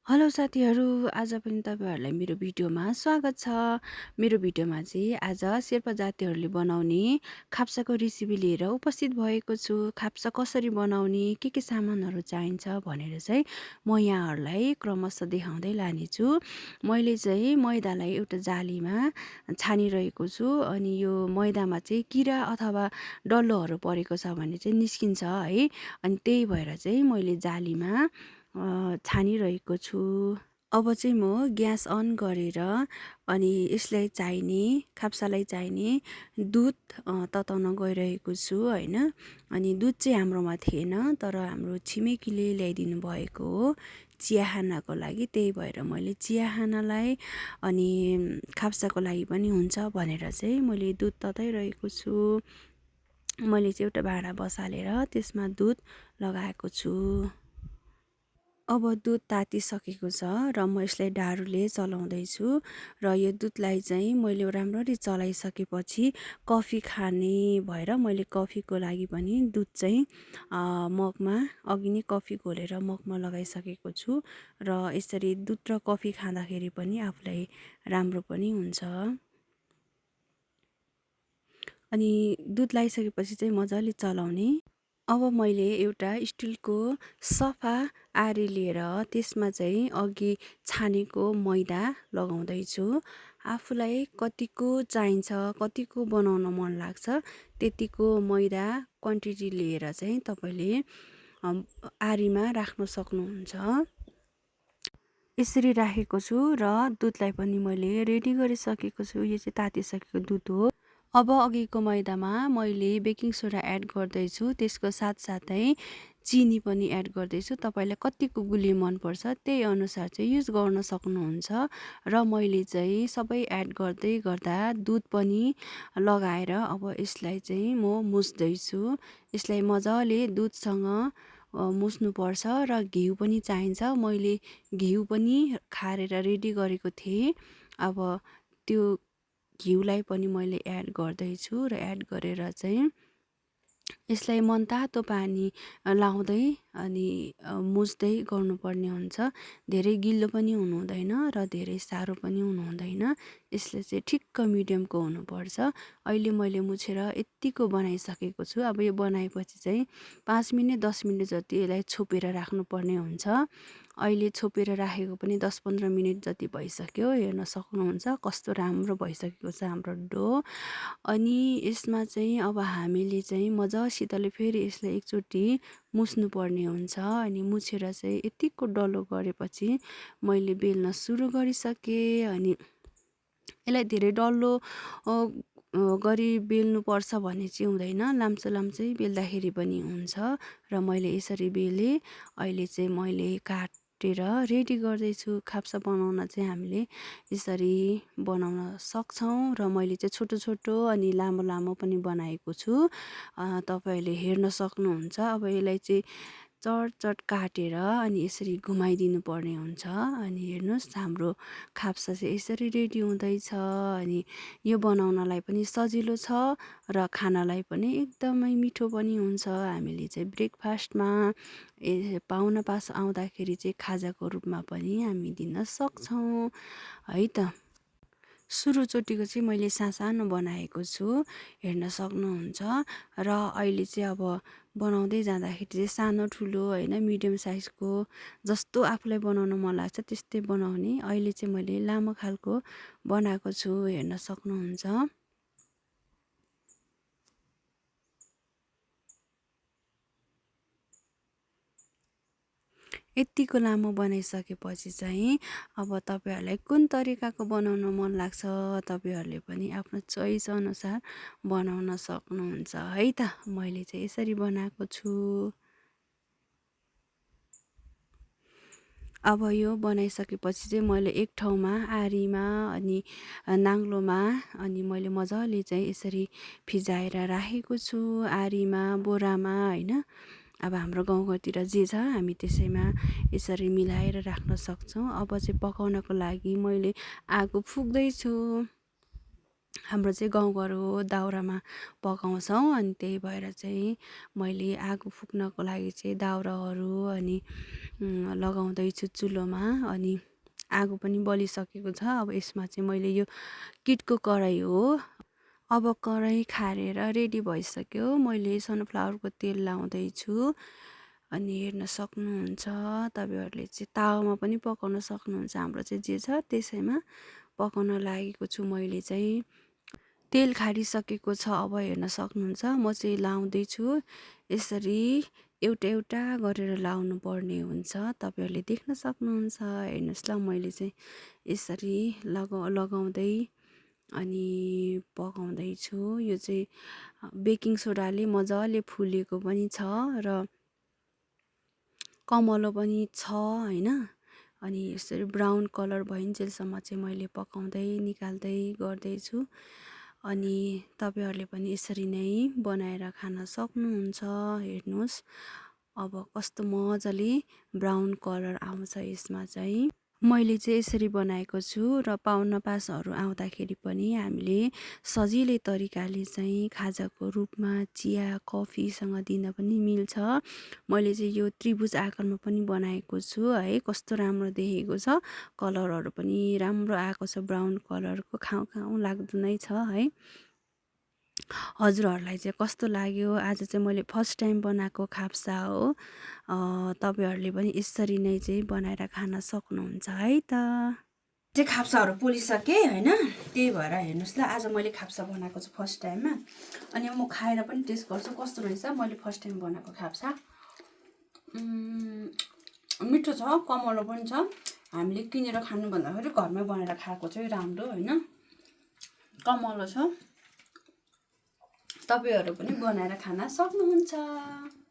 Hello साथीहरू, आज पनि तपाईँहरूलाई मेरो भिडियोमा स्वागत छ। मेरो भिडियोमा चाहिँ आज शेर्पा जातिहरूले बनाउने खाप्साको रेसिपी लिएर उपस्थित भएको छु। खाप्सा कसरी बनाउने, के सामानहरू चाहिन्छ भनेर चाहिँ म यहाँहरूलाई क्रमशः देखाउँदै लानेछु। मैले चाहिँ मैदालाई एउटा जालीमा छानिरहेको छु। अनि यो मैदामा चाहिँ किरा अथवा डल्लोहरू परेको छ भने चाहिँ निस्किन्छ है। अनि त्यही भएर चाहिँ मैले जालीमा छानिरहेको छु। अब चाहिँ म ग्यास अन गरेर अनि यसलाई चाहिने खाप्सालाई चाहिने दुध तताउन गइरहेको छु होइन। अनि दुध चाहिँ हाम्रोमा थिएन, तर हाम्रो छिमेकीले ल्याइदिनु भएको हो चिया खानको लागि। त्यही भएर मैले चिया खानलाई अनि खाप्साको लागि पनि हुन्छ भनेर चाहिँ मैले दुध तताइरहेको छु। मैले चाहिँ एउटा भाँडा बसालेर त्यसमा दुध लगाएको छु। अब दुध तातिसकेको छ र म यसलाई डाडुले चलाउँदैछु। र यो दुधलाई चाहिँ मैले राम्ररी चलाइसकेपछि कफी खाने भएर मैले कफीको लागि पनि दुध चाहिँ मगमा अघि नै कफी घोलेर मगमा लगाइसकेको छु। र यसरी दुध र कफी खाँदाखेरि पनि आफूलाई राम्रो पनि हुन्छ। अनि दुध लगाइसकेपछि चाहिँ मजाले चलाउने। अब मैले एउटा स्टिलको सफा आरी लिएर त्यसमा चाहिँ अघि छानेको मैदा लगाउँदैछु। आफूलाई कतिको चाहिन्छ, कतिको बनाउन मन लाग्छ त्यतिको मैदा क्वान्टिटी लिएर चाहिँ तपाईँले आरीमा राख्न सक्नुहुन्छ। यसरी राखेको छु र दुधलाई पनि मैले रेडी गरिसकेको छु। यो चाहिँ तातिसकेको दुध हो। अब अघिको मैदामा मैले बेकिङ सोडा एड गर्दैछु, त्यसको साथसाथै चिनी पनि एड गर्दैछु। तपाईँलाई कतिको गुलियो मनपर्छ त्यही अनुसार चाहिँ युज गर्न सक्नुहुन्छ। र मैले चाहिँ सबै एड गर्दै गर्दा दुध पनि लगाएर अब यसलाई चाहिँ म मुस्दैछु। यसलाई मजाले दुधसँग मुस्नुपर्छ र घिउ पनि चाहिन्छ। मैले घिउ पनि खारेर रेडी गरेको थिएँ। अब त्यो घिउलाई पनि मैले एड गर्दैछु र एड गरेर चाहिँ यसलाई मनतातो पानी लाउँदै अनि मुस्दै गर्नुपर्ने हुन्छ। धेरै गिलो पनि हुनु हुँदैन र धेरै साह्रो पनि हुनु हुँदैन। यसले चाहिँ ठिक्क मिडियमको हुनुपर्छ। अहिले मैले मुछेर यत्तिको बनाइसकेको छु। अब यो बनाएपछि चाहिँ 5 मिनट 10 मिनट जति यसलाई छोपेर राख्नुपर्ने हुन्छ। अहिले छोपेर राखेको पनि 10-15 मिनट जति भइसक्यो। हेर्न सक्नुहुन्छ कस्तो राम्रो भइसकेको छ हाम्रो डो। अनि यसमा चाहिँ अब हामीले चाहिँ मजासितले फेरि यसलाई एकचोटि मुस्नु पर्ने हुन्छ। अनि मुछेर चाहिँ यतिको डल्लो गरेपछि मैले बेल्न सुरु गरिसकेँ। अनि यसलाई धेरै डल्लो गरी बेल्नुपर्छ भन्ने चाहिँ हुँदैन, लाम्चो लाम्चै बेल्दाखेरि पनि हुन्छ। र मैले यसरी बेलेँ। अहिले चाहिँ मैले काटेर रेडी गर्दैछु। खाप्सा बनाउन चाहिँ हामीले यसरी बनाउन सक्छौँ। र मैले चाहिँ छोटो छोटो अनि लामो लामो पनि बनाएको छु। तपाईँहरूले हेर्न सक्नुहुन्छ। अब यसलाई चाहिँ चट काटेर अनि यसरी घुमाइदिनु पर्ने हुन्छ। अनि हेर्नुहोस् हाम्रो खाप्सा चाहिँ यसरी रेडी हुँदैछ। अनि यो बनाउनलाई पनि सजिलो छ र खानलाई पनि एकदमै मिठो पनि हुन्छ। हामीले चाहिँ ब्रेकफास्टमा पाहुनापात आउँदाखेरि चाहिँ खाजाको रूपमा पनि हामी दिन सक्छौँ है त। सुरुचोटिको चाहिँ मैले सानो बनाएको छु, हेर्न सक्नुहुन्छ। र अहिले चाहिँ अब बनाउँदै जाँदाखेरि चाहिँ सानो ठुलो होइन मिडियम साइजको जस्तो आफूलाई बनाउन मन लाग्छ त्यस्तै बनाउने। अहिले चाहिँ मैले लामो खालको बनाएको छु, हेर्न सक्नुहुन्छ। यत्तिको लामो बनाइसकेपछि चाहिँ अब तपाईँहरूलाई कुन तरिकाको बनाउन मन लाग्छ तपाईँहरूले पनि आफ्नो चोइस अनुसार बनाउन सक्नुहुन्छ है त। मैले चाहिँ यसरी बनाएको छु। अब यो बनाइसकेपछि चाहिँ मैले एक ठाउँमा आरीमा अनि नाङ्लोमा अनि मैले मजाले चाहिँ यसरी फिजाएर राखेको छु। आरीमा बोरामा होइन। अब हाम्रो गाउँघरतिर जे छ हामी त्यसैमा यसरी मिलाएर राख्न सक्छौँ। अब चाहिँ पकाउनको लागि मैले आगो फुक्दैछु। हाम्रो चाहिँ गाउँघर हो, दाउरामा पकाउँछौँ। अनि त्यही भएर चाहिँ मैले आगो फुक्नको लागि चाहिँ दाउराहरू अनि लगाउँदैछु चुलोमा। अनि आगो पनि बलिसकेको छ। अब यसमा चाहिँ मैले यो किटको कराही हो। अब कराही खारेर रेडी भइसक्यो। मैले सनफ्लावरको तेल लाउँदैछु। अनि हेर्न सक्नुहुन्छ तपाईँहरूले चाहिँ तावामा पनि पकाउन सक्नुहुन्छ। हाम्रो चाहिँ जे छ त्यसैमा पकाउन लागेको छु। मैले चाहिँ तेल खारिसकेको छ। अब हेर्न सक्नुहुन्छ म चाहिँ लाउँदैछु। यसरी एउटा एउटा गरेर लाउनु पर्ने हुन्छ। तपाईँहरूले देख्न सक्नुहुन्छ। हेर्नुहोस् ल, मैले चाहिँ यसरी लगाउँदै अनि पकाउँदैछु। यो चाहिँ बेकिङ सोडाले मजाले फुलेको पनि छ र कमलो पनि छ होइन। अनि यसरी ब्राउन कलर भइन्जेलसम्म चाहिँ मैले पकाउँदै निकाल्दै गर्दैछु। अनि तपाईँहरूले पनि यसरी नै बनाएर खान सक्नुहुन्छ। हेर्नुहोस् अब कस्तो मजाले ब्राउन कलर आउँछ यसमा चाहिँ। मैले चाहिँ यसरी बनाएको छु र पाहुनापातहरू आउँदाखेरि पनि हामीले सजिलै तरिकाले चाहिँ खाजाको रूपमा चिया कफीसँग दिन पनि मिल्छ। मैले चाहिँ यो त्रिभुज आकारमा पनि बनाएको छु है। कस्तो राम्रो देखेको छ, कलरहरू पनि राम्रो आएको छ, ब्राउन कलरको खाउँ खाउँ लाग्दो नै छ है। हजुरहरूलाई चाहिँ कस्तो लाग्यो? आज चाहिँ मैले फर्स्ट टाइम बनाएको खाप्सा हो। तपाईँहरूले पनि यसरी नै चाहिँ बनाएर खान सक्नुहुन्छ है त। चाहिँ खाप्साहरू पोलिसकेँ होइन। त्यही भएर हेर्नुहोस् ल, आज मैले खाप्सा बनाएको छु फर्स्ट टाइममा। अनि म खाएर पनि टेस्ट गर्छु कस्तो रहेछ मैले फर्स्ट टाइम बनाएको खाप्सा। मिठो छ, कमलो पनि छ। हामीले किनेर खानु भन्दाखेरि घरमै बनाएर खाएको चाहिँ राम्रो होइन। कमलो छ। तपाईँहरू पनि बनाएर खान सक्नुहुन्छ।